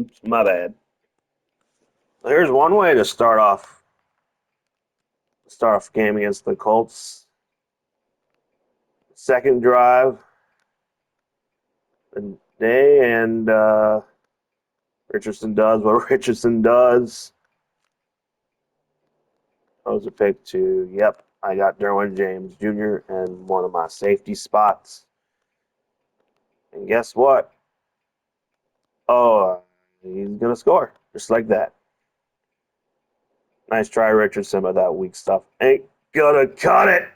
Oops, my bad. There's one way to start off a game against the Colts. Second drive, the day, and Richardson does what Richardson does. Those are pick two. Yep, I got Derwin James Jr. and one of my safety spots. And guess what? Oh, he's going to score just like that. Nice try, Richardson, but that weak stuff ain't going to cut it.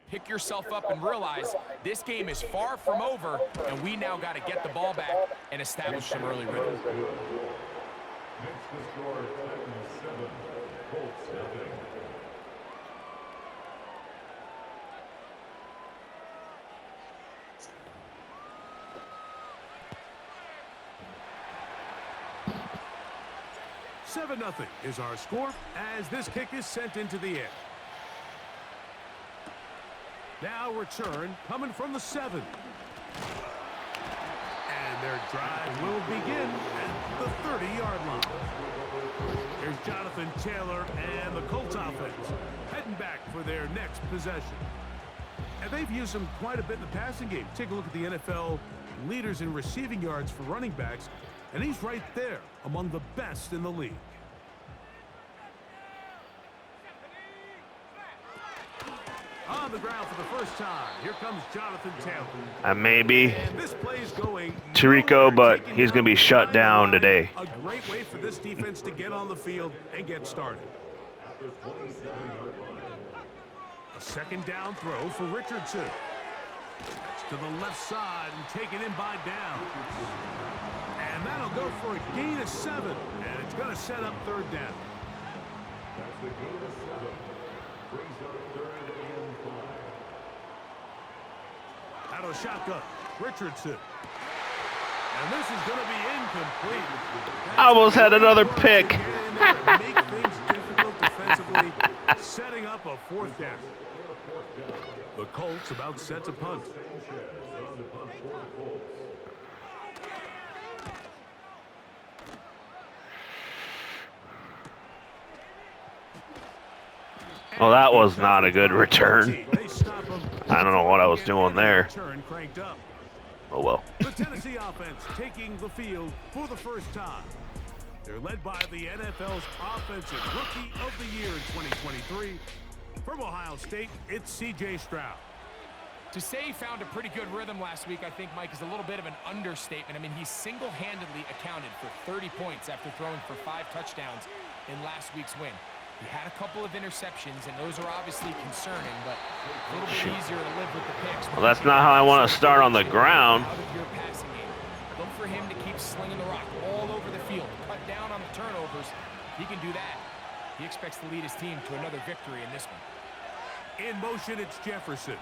Pick yourself up and realize this game is far from over, and we now got to get the ball back and establish some early rhythm. Next to score, Titans 7, Colts nothing. Nothing is our score as this kick is sent into the air. Now return coming from the 7. And their drive will begin at the 30-yard line. Here's Jonathan Taylor and the Colts offense heading back for their next possession. And they've used him quite a bit in the passing game. Take a look at the NFL leaders in receiving yards for running backs, and he's right there among the best in the league. On the ground for the first time. Here comes Jonathan Taylor. Maybe Tirico, but he's going to be shut down today. A great way for this defense to get on the field and get started. A second down throw for Richardson. That's to the left side and taken in by Downs. And that'll go for a gain of 7. And it's going to set up third down. That's the gain of 7. Brings up 3rd and 5. Out of the shotgun, Richardson. And this is going to be incomplete. I almost had another pick. Make things difficult defensively, setting up a 4th down. The Colts about set to punt. Well, that was not a good return. I don't know what I was doing there. Oh, well. The Tennessee offense taking the field for the first time. They're led by the NFL's Offensive Rookie of the Year in 2023. From Ohio State, it's C.J. Stroud. To say he found a pretty good rhythm last week, I think, Mike, is a little bit of an understatement. I mean, he single-handedly accounted for 30 points after throwing for 5 touchdowns in last week's win. He had a couple of interceptions, and those are obviously concerning, but a little bit easier to live with the picks. Well, that's not how I want to start on the ground. Look for him to keep slinging the rock all over the field. Cut down on the turnovers. He can do that. He expects to lead his team to another victory in this one. In motion, it's Jefferson.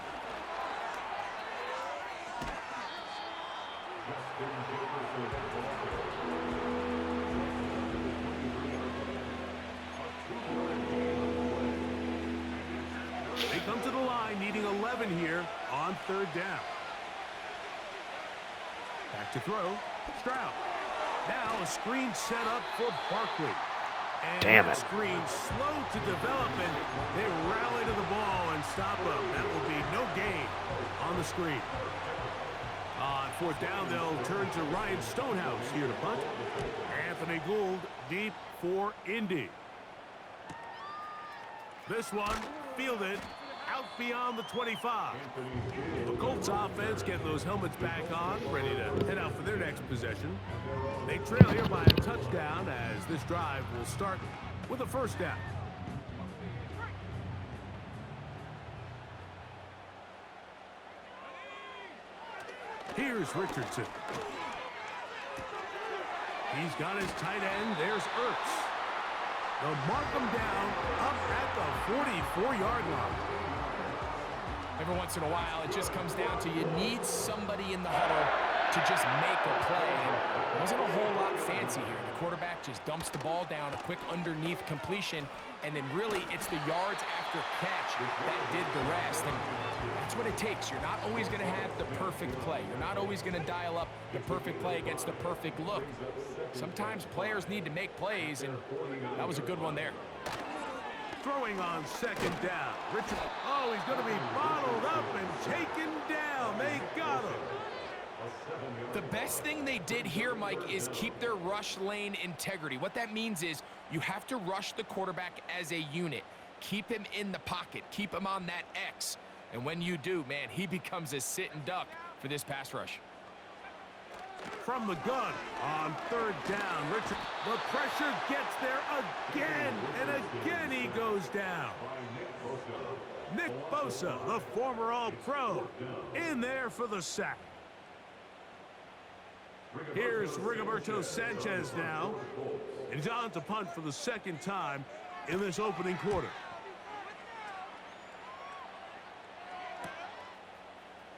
They come to the line needing 11 here on 3rd down. Back to throw. Stroud. Now a screen set up for Barkley. And damn it. Screen slow to develop, and they rally to the ball and stop them. That will be no gain on the screen. On 4th down, they'll turn to Ryan Stonehouse here to punt. Anthony Gould deep for Indy. This one fielded out beyond the 25. The Colts offense getting those helmets back on, ready to head out for their next possession. They trail here by a touchdown as this drive will start with a 1st down. Here's Richardson. He's got his tight end. There's Ertz. They'll mark him down up at the 44-yard line. Every once in a while, it just comes down to you need somebody in the huddle to just make a play. And it wasn't a whole lot fancy here. The quarterback just dumps the ball down, a quick underneath completion, and then really it's the yards after catch that did the rest. And that's that's what it takes. You're not always going to have the perfect play. You're not always going to dial up the perfect play against the perfect look. Sometimes players need to make plays, and that was a good one there. Throwing on second down. Richard, oh, he's going to be bottled up and taken down. They got him. The best thing they did here, Mike, is keep their rush lane integrity. What that means is you have to rush the quarterback as a unit. Keep him in the pocket. Keep him on that X. And when you do, man, he becomes a sit and duck for this pass rush. From the gun on third down. Richard, the pressure gets there again, and again he goes down. Nick Bosa, the former All-Pro, in there for the sack. Here's Rigoberto Sanchez now. And he's on to punt for the second time in this opening quarter.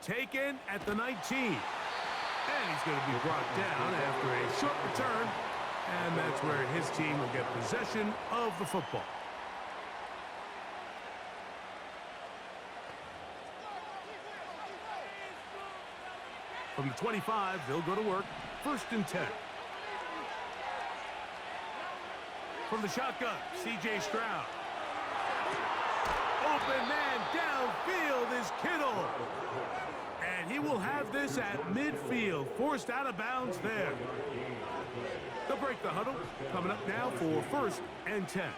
Taken at the 19. And he's going to be brought down after a short return. And that's where his team will get possession of the football. From the 25, they'll go to work. 1st and 10. From the shotgun, C.J. Stroud. Open man downfield is Kittle. And he will have this at midfield. Forced out of bounds there. They'll break the huddle. Coming up now for 1st and 10.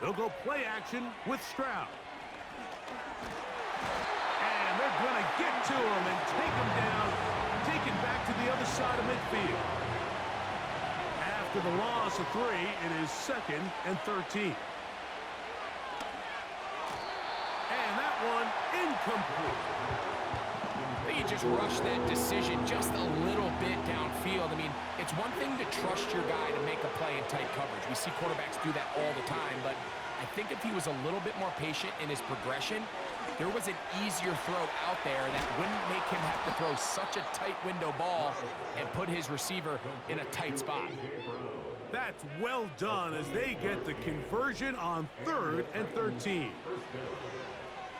They'll go play action with Stroud. And they're going to get to him and take him down. Take it back to the other side of midfield. After the loss of 3, it is 2nd and 13. And that one incomplete. They just rushed that decision just a little bit downfield. I mean, it's one thing to trust your guy to make a play in tight coverage. We see quarterbacks do that all the time, but I think if he was a little bit more patient in his progression, there was an easier throw out there that wouldn't make him have to throw such a tight window ball and put his receiver in a tight spot. That's well done as they get the conversion on 3rd and 13.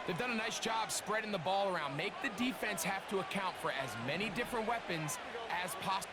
They've done a nice job spreading the ball around. Make the defense have to account for as many different weapons as possible.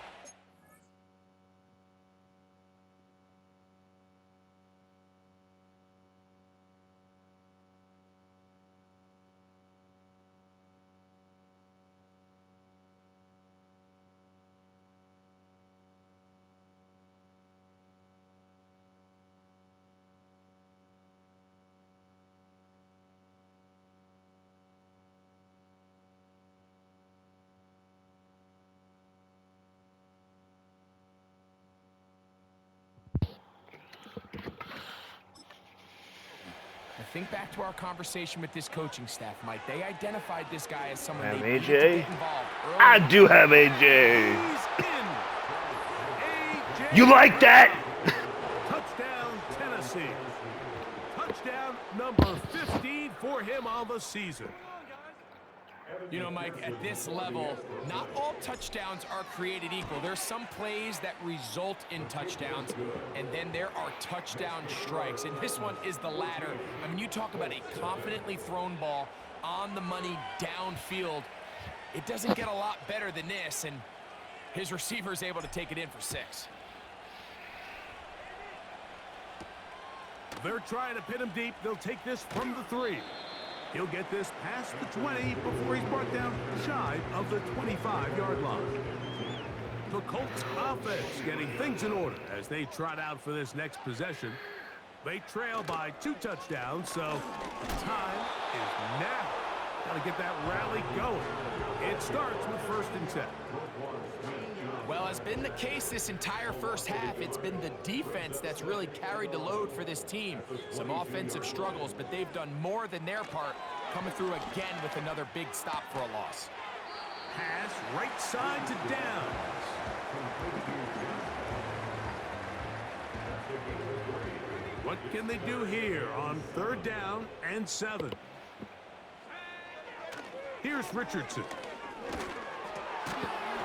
Think back to our conversation with this coaching staff, Mike. They identified this guy as someone they needed to get involved early. I do have AJ. You like that? Touchdown, Tennessee. Touchdown number 15 for him on the season. You know, Mike, at this level, not all touchdowns are created equal. There's some plays that result in touchdowns, and then there are touchdown strikes, and this one is the latter. I mean, you talk about a confidently thrown ball on the money downfield. It doesn't get a lot better than this, and his receiver is able to take it in for 6. They're trying to pin him deep. They'll take this from the 3. He'll get this past the 20 before he's brought down shy of the 25-yard line. The Colts offense getting things in order as they trot out for this next possession. They trail by 2 touchdowns, so time is now. Got to get that rally going. It starts with 1st and 10. Well, it's been the case this entire first half. It's been the defense that's really carried the load for this team. Some offensive struggles, but they've done more than their part, coming through again with another big stop for a loss. Pass right side to Downs. What can they do here on 3rd down and 7? Here's Richardson.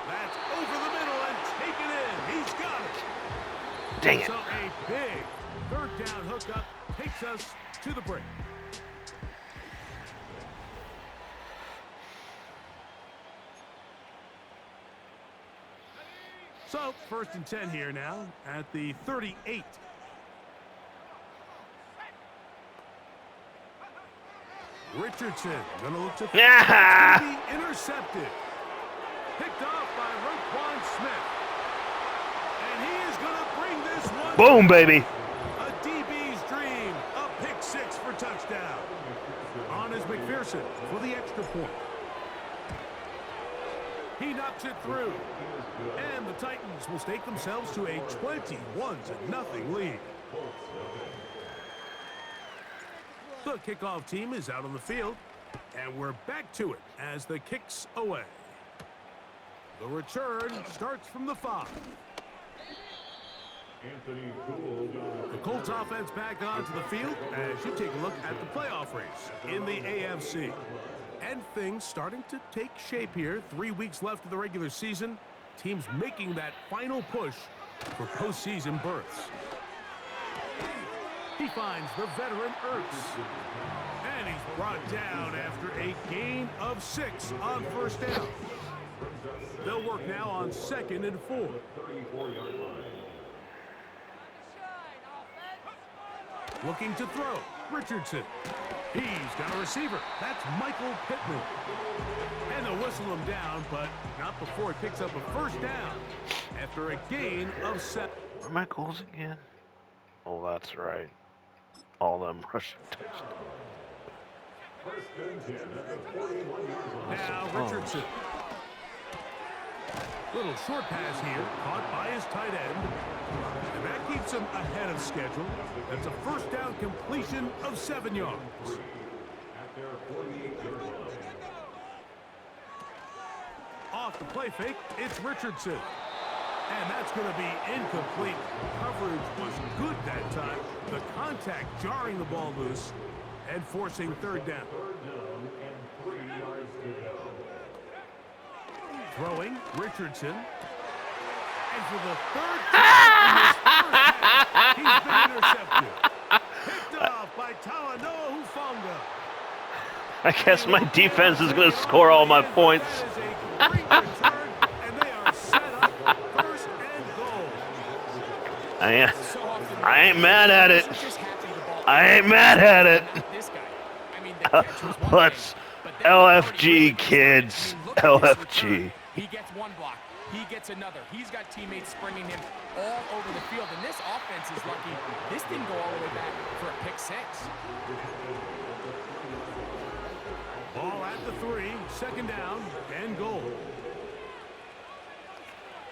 That's over the middle and taken in. He's got it. Dang it. So a big 3rd down hookup takes us to the break. So, 1st and 10 here now at the 38. Richardson going to look to be intercepted. Picked off by Roquan Smith. And he is going to bring this one. Boom, baby. A DB's dream. A pick six for touchdown. On is McPherson for the extra point. He knocks it through. And the Titans will stake themselves to a 21-0 lead. The kickoff team is out on the field, and we're back to it as the kick's away. The return starts from the 5. The Colts offense back onto the field as you take a look at the playoff race in the AFC. And things starting to take shape here. 3 weeks left of the regular season. Teams making that final push for postseason berths. He finds the veteran Ertz. And he's brought down after a gain of 6 on 1st down. They'll work now on 2nd and 4. Looking to throw. Richardson. He's got a receiver. That's Michael Pittman. And they'll whistle him down, but not before he picks up a 1st down after a gain of 7. Where are my goals again? Oh, that's right. All them rushing touchdowns. Now Richardson. Little short pass here, caught by his tight end. And that keeps him ahead of schedule. That's a 1st down completion of 7 yards. Off the play fake, it's Richardson. And that's going to be incomplete. Coverage was good that time. The contact jarring the ball loose and forcing 3rd down. Throwing, Richardson. And for the 3rd time in his 1st half, he's been intercepted. Picked off by Talanoa Hufanga. I guess my defense is going to score all my points. That is a great return, and they are set up 1st and goal. I ain't mad at it. I ain't mad at it. Let's LFG, kids. LFG. He gets one block. He gets another. He's got teammates springing him all over the field. And this offense is lucky. This didn't go all the way back for a pick 6. Ball at the 3. 2nd down and goal.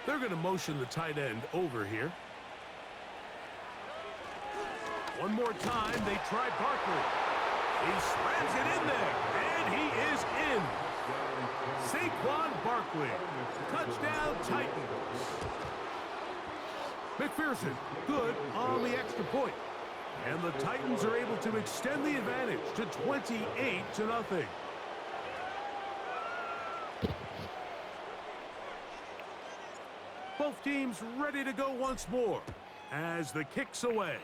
They're going to motion the tight end over here. One more time. They try Barkley. He slams it in there. And he is in. Saquon Barkley. Touchdown Titans. McPherson good on the extra point. And the Titans are able to extend the advantage to 28-0. Both teams ready to go once more as the kick's away.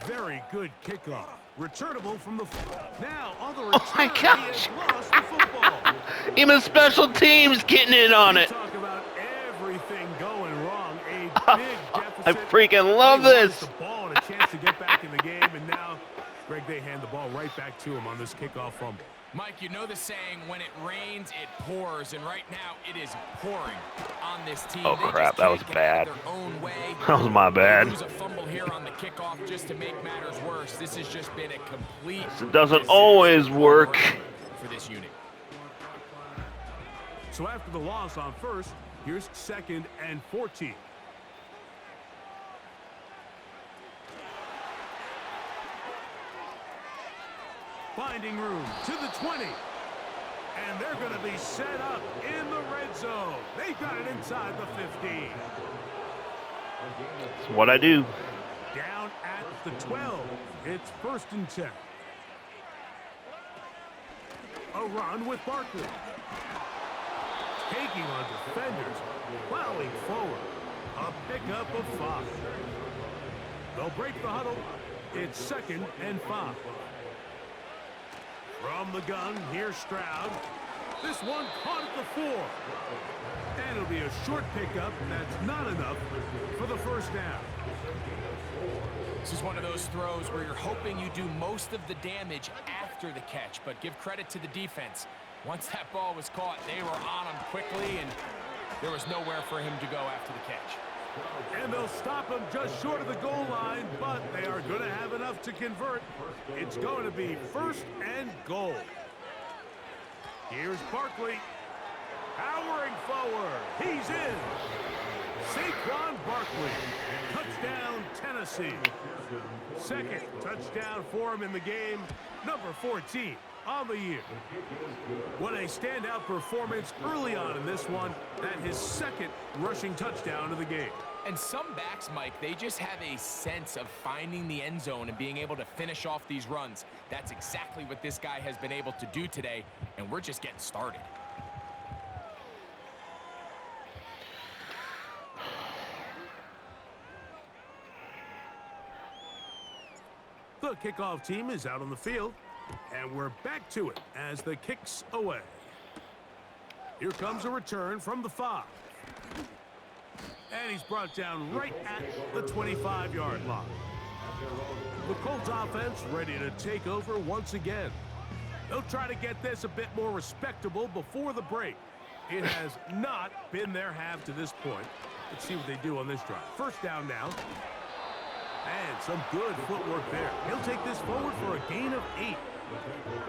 Very good kickoff. Returnable from the now on the return. Oh my gosh! He has lost the football. Even special teams getting in on it. Talk about everything going wrong. A big deficit. I freaking love this. The ball and a chance to get back in the game, and now Greg, they hand the ball right back to him on this kickoff fumble. Mike, you know the saying, when it rains, it pours, and right now it is pouring on this team. Oh crap, that was bad. That was my They bad. lose a fumble here on the kickoff just to make matters worse. This has just been a complete It doesn't always work. for this unit. So after the loss on 1st, here's 2nd and 14. Finding room to the 20. And they're going to be set up in the red zone. They got it inside the 15. That's what I do. Down at the 12. It's 1st and 10. A run with Barkley. Taking on defenders. Plowing forward. A pickup of 5. They'll break the huddle. It's 2nd and 5. From the gun, here's Stroud. This one caught at the 4. And it'll be a short pickup. That's not enough for the first down. This is one of those throws where you're hoping you do most of the damage after the catch, but give credit to the defense. Once that ball was caught, they were on him quickly, and there was nowhere for him to go after the catch. And they'll stop him just short of the goal line, but they are going to have enough to convert. It's going to be 1st and goal. Here's Barkley. Powering forward. He's in. Saquon Barkley. Touchdown, Tennessee. Second touchdown for him in the game. Number 14 on the year. What a standout performance early on in this one. That his second rushing touchdown of the game. And some backs, Mike, they just have a sense of finding the end zone and being able to finish off these runs. That's exactly what this guy has been able to do today, and we're just getting started. The kickoff team is out on the field, and we're back to it as the kick's away. Here comes a return from the 5. And he's brought down right at the 25-yard line. The Colts offense ready to take over once again. They'll try to get this a bit more respectable before the break. It has not been their half to this point. Let's see what they do on this drive. First down now. And some good footwork there. He'll take this forward for a gain of 8.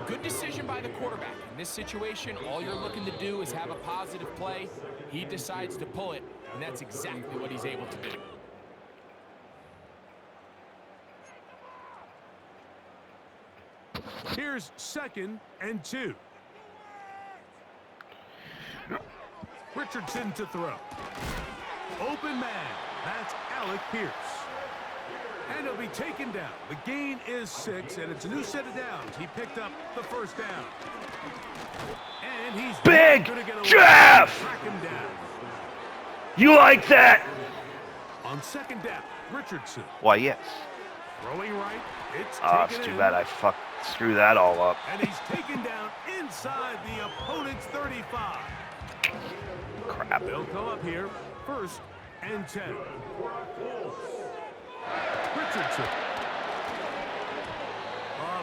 Good decision by the quarterback. In this situation, all you're looking to do is have a positive play. He decides to pull it, and that's exactly what he's able to do. Here's 2nd and 2. Richardson to throw. Open man. That's Alec Pierce. And he'll be taken down. The gain is 6, and it's a new set of downs. He picked up the first down. And he's Big gonna get away. Jeff! Track him down. You like that? On 2nd down, Richardson. Why, yes. Throwing right. It's Oh, it's taken too in. bad I screwed that all up. And he's taken down inside the opponent's 35. Crap. They'll come up here, 1st and 10. Richardson.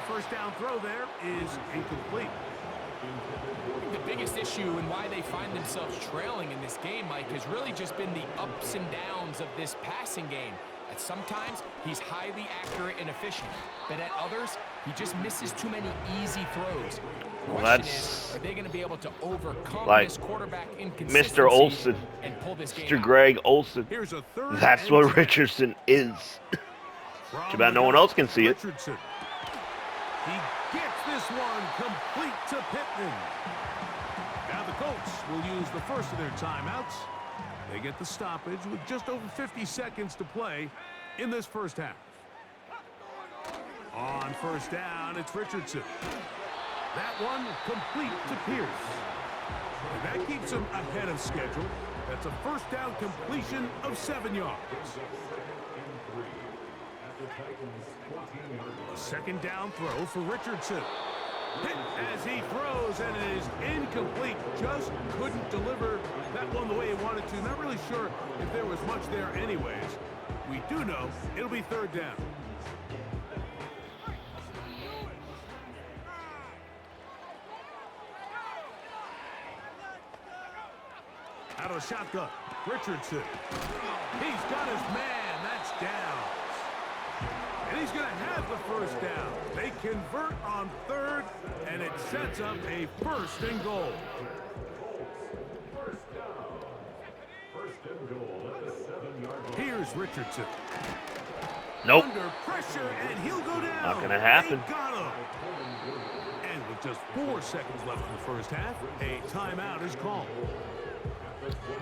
First down throw there is incomplete. The biggest issue and why they find themselves trailing in this game, Mike, has really just been the ups and downs of this passing game. At sometimes, he's highly accurate and efficient, but at others, he just misses too many easy throws. Well, Question that's is, are they going to be able to overcome like this quarterback inconsistency Mr. Olsen, and pull this game Mr. out? Greg Olsen. Here's a 3rd. That's what Richardson is. Too bad no one else can see it. Richardson. He gets this one complete to Pittman. Now the Colts will use the first of their timeouts. They get the stoppage with just over 50 seconds to play in this first half. On first down, it's Richardson. That one complete to Pierce. And that keeps him ahead of schedule. That's a first down completion of 7 yards. A 2nd down throw for Richardson. Hit as he throws, and it is incomplete. Just couldn't deliver that one the way he wanted to. Not really sure if there was much there anyways. We do know it'll be 3rd down. Out of the shotgun, Richardson. He's got his man. That's down. And he's going to have the first down. They convert on 3rd, and it sets up a 1st and goal. Here's Richardson. Nope. Under pressure, and he'll go down. Not gonna happen. They got him. And with just 4 seconds left in the first half, a timeout is called.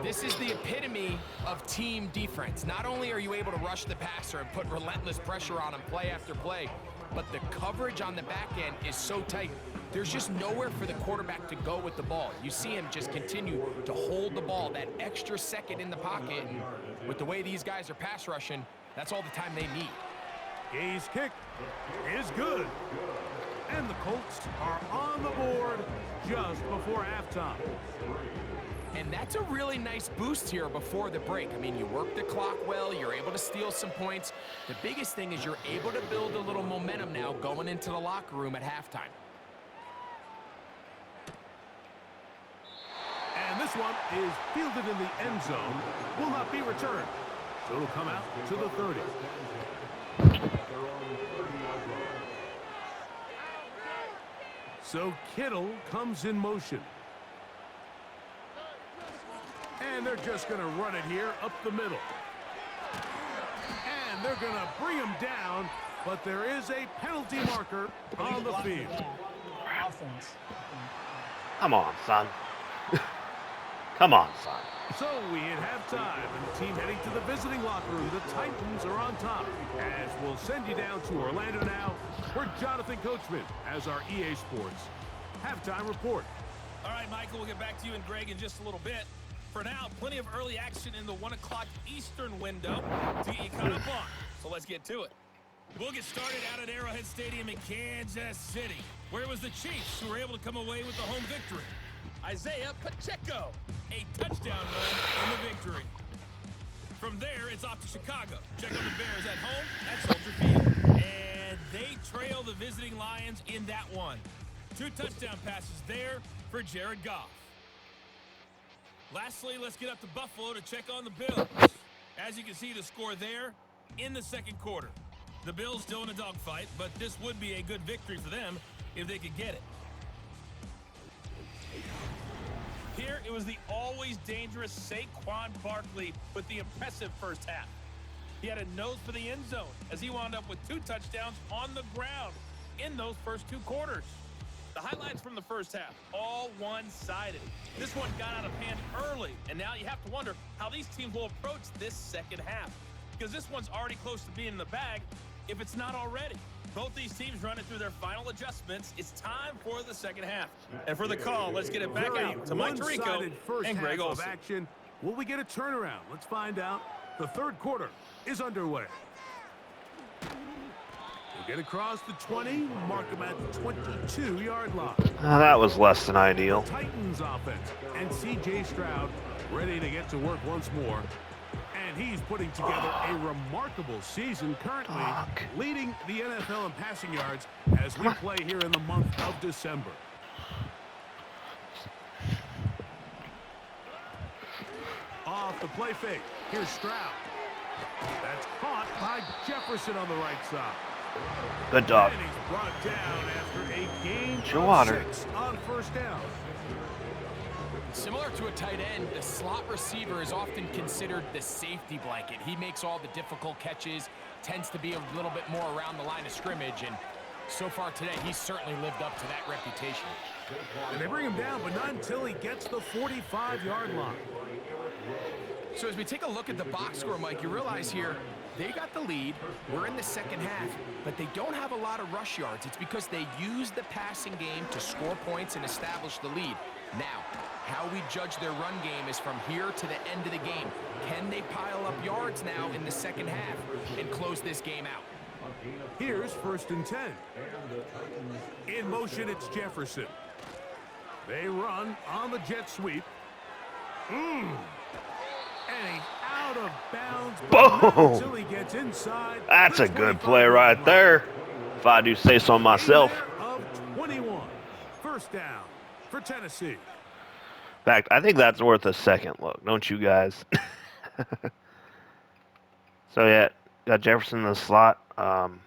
This is the epitome of team defense. Not only are you able to rush the passer and put relentless pressure on him play after play, but the coverage on the back end is so tight. There's just nowhere for the quarterback to go with the ball. You see him just continue to hold the ball that extra second in the pocket, and with the way these guys are pass rushing, that's all the time they need. Gay's kick is good. And the Colts are on the board just before halftime. And that's a really nice boost here before the break. I mean, you work the clock well, you're able to steal some points. The biggest thing is you're able to build a little momentum now going into the locker room at halftime. And this one is fielded in the end zone, will not be returned. So it'll come out to the 30. So Kittle comes in motion. And they're just going to run it here up the middle. And they're going to bring him down, but there is a penalty marker on the field. Come on, son. Come on, son. So we hit halftime, and the team heading to the visiting locker room. The Titans are on top. As we'll send you down to Orlando now, where Jonathan Coachman has our EA Sports halftime report. All right, Michael, we'll get back to you and Greg in just a little bit. For now, plenty of early action in the 1 o'clock Eastern window to get you caught up on. So let's get to it. We'll get started out at Arrowhead Stadium in Kansas City, where it was the Chiefs who were able to come away with the home victory. Isaiah Pacheco, a touchdown run in the victory. From there, it's off to Chicago. Check out the Bears at home at Soldier Field. And they trail the visiting Lions in that one. 2 touchdown passes there for Jared Goff. Lastly, let's get up to Buffalo to check on the Bills. As you can see, the score there in the second quarter. The Bills still in a dogfight, but this would be a good victory for them if they could get it. Here, it was the always dangerous Saquon Barkley with the impressive first half. He had a nose for the end zone as he wound up with 2 touchdowns on the ground in those first 2 quarters. The highlights from the first half, all one-sided. This one got out of hand early, and now you have to wonder how these teams will approach this second half, because this one's already close to being in the bag, if it's not already. Both these teams running through their final adjustments. It's time for the second half. And for the call, let's get it back out to Mike Tirico and Greg Olsen. Action. Will we get a turnaround? Let's find out. The third quarter is underway. We'll get across the 20, mark him at the 22-yard line. That was less than ideal. Titans offense and C.J. Stroud ready to get to work once more. And he's putting together a remarkable season currently, leading the NFL in passing yards as we play here in the month of December. Off the play fake. Here's Stroud. That's caught by Jefferson on the right side. Good dog. And he's brought down after a gain of 6 on first down. Similar to a tight end, the slot receiver is often considered the safety blanket. He makes all the difficult catches, tends to be a little bit more around the line of scrimmage, and so far today, he's certainly lived up to that reputation. And they bring him down, but not until he gets the 45-yard line. So as we take a look at the box score, Mike, you realize here, they got the lead, we're in the second half, but they don't have a lot of rush yards. It's because they use the passing game to score points and establish the lead. Now, how we judge their run game is from here to the end of the game. Can they pile up yards now in the second half and close this game out? Here's 1st and 10. In motion, it's Jefferson. They run on the jet sweep. And he's out of bounds. Boom! Until he gets inside. That's a good play right there, if I do say so myself. Of 21. First down for Tennessee. In fact, I think that's worth a second look, don't you guys? So yeah, got Jefferson in the slot. Probably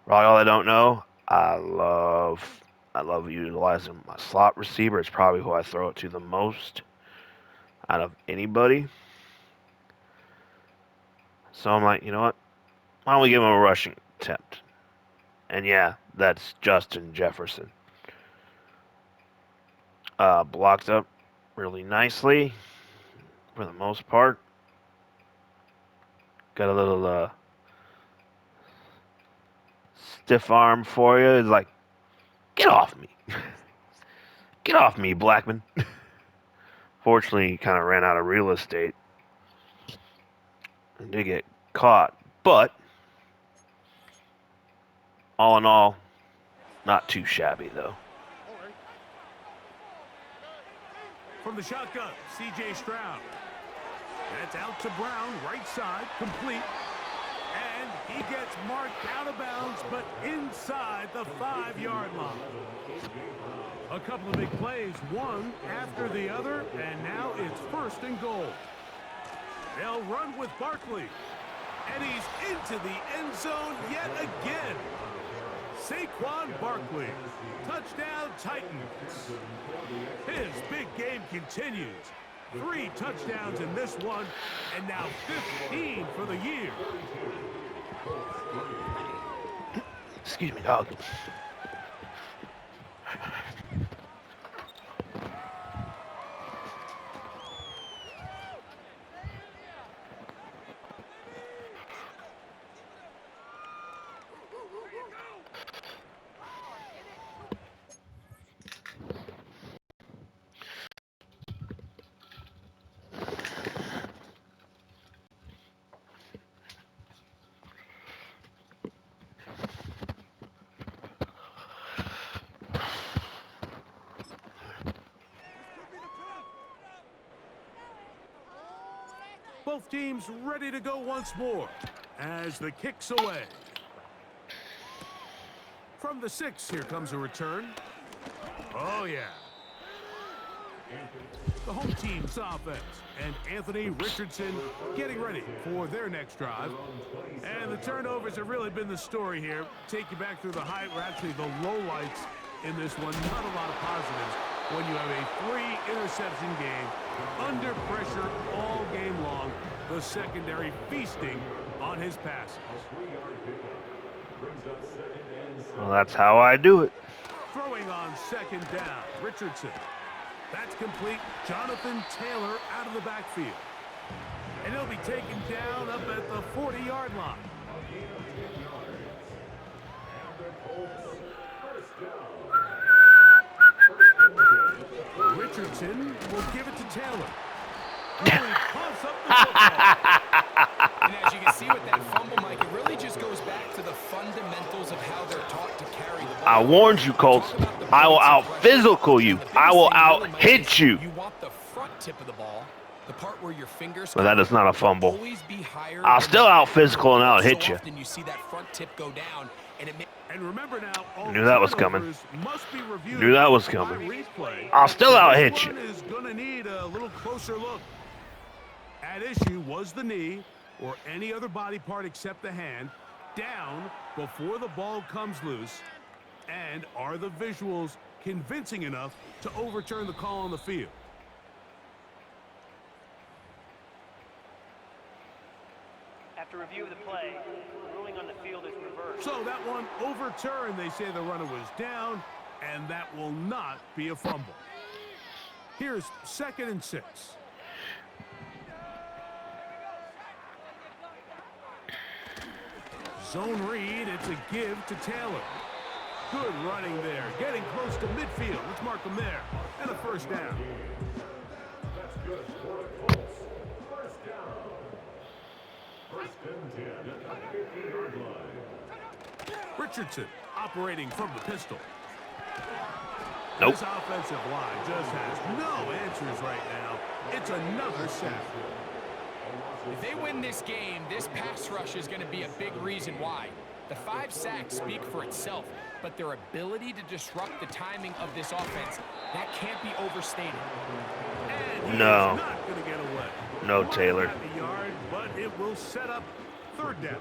all I don't know, I love utilizing my slot receiver. It's probably who I throw it to the most out of anybody. So I'm like, you know what? Why don't we give him a rushing attempt? And yeah, that's Justin Jefferson. Blocked up really nicely for the most part. Got a little stiff arm for you. It's like, get off me. Get off me, Blackman. Fortunately, he kind of ran out of real estate and did get caught. But all in all, Not too shabby, though. From the shotgun, C.J. Stroud. That's out to Brown, right side, complete. And he gets marked out of bounds, but inside the 5-yard line. A couple of big plays, one after the other, and now it's 1st and goal. They'll run with Barkley. And he's into the end zone yet again. Saquon Barkley. Touchdown Titans. His big game continues. 3 touchdowns in this one, and now 15 for the year. Excuse me, dog. Both teams ready to go once more as the kick's away. From the 6, here comes a return. Oh, yeah. The home team's offense, and Anthony Richardson getting ready for their next drive. And the turnovers have really been the story here. Take you back through the actually the lowlights in this one. Not a lot of positives when you have a 3-interception game under pressure all game long. The secondary feasting on his passes. Well, that's how I do it. Throwing on 2nd down, Richardson. That's complete. Jonathan Taylor out of the backfield. And he'll be taken down up at the 40-yard line. Richardson will give it to Taylor. Really pumps up the football. And as you can see with that fumble, Mike, it really just goes back to the fundamentals of how they're taught to carry the ball. I warned you, Colts. I will out-physical you. I will out-hit you. You want the front tip of the ball, the part where your fingers. But that is not a fumble. Always be higher. I'll still out-physical and out-hit you. Often you see that front tip go down, and it may. And remember now, all Knew that was coming. must be reviewed. Knew that was by coming. replay. I'll still out-hit This you. one is going to need a little closer look. At issue was the knee or any other body part except the hand down before the ball comes loose. And are the visuals convincing enough to overturn the call on the field? After review of the play, ruling on the field is reversed. So that one overturned. They say the runner was down, and that will not be a fumble. Here's 2nd and 6. Zone read, it's a give to Taylor. Good running there, getting close to midfield. Let's mark him there. And a 1st down. That's good for the Colts. 1st down. 1st and 10 at the 50-yard line. Richardson operating from the pistol. Nope. This offensive line just has no answers right now. It's another sack. If they win this game, this pass rush is going to be a big reason why. The 5 sacks speak for itself, but their ability to disrupt the timing of this offense, that can't be overstated. And No. he's not going to get away. No, Taylor. At the yard, but it will set up 3rd down.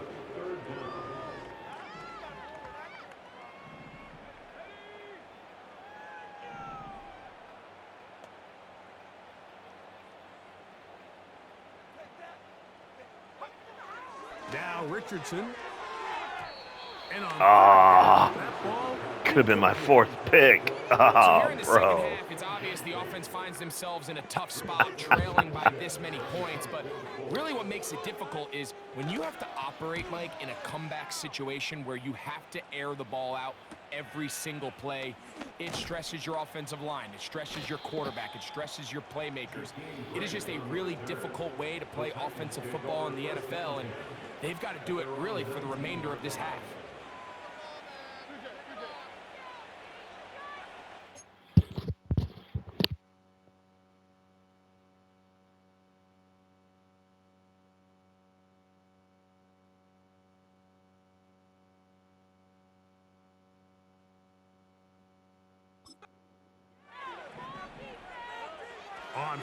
Now Richardson. And on that ball, Could have been my 4th pick. So Oh, here in the bro. second half, it's obvious the offense finds themselves in a tough spot, trailing by this many points. But really what makes it difficult is when you have to operate, Mike, in a comeback situation where you have to air the ball out every single play, it stresses your offensive line. It stresses your quarterback. It stresses your playmakers. It is just a really difficult way to play offensive football in the NFL, and they've got to do it really for the remainder of this half.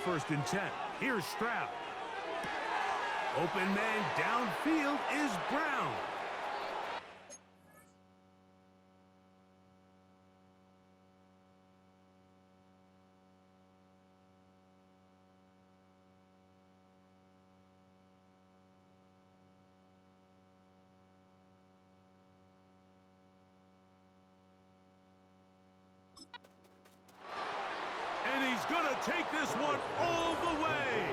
first and 10. Here's Stroud. Open man downfield is Brown. And he's going to take this one all the way.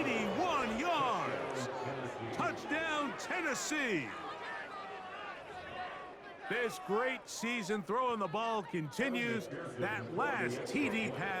81 yards. Touchdown, Tennessee. This great season throwing the ball continues. That last TD pass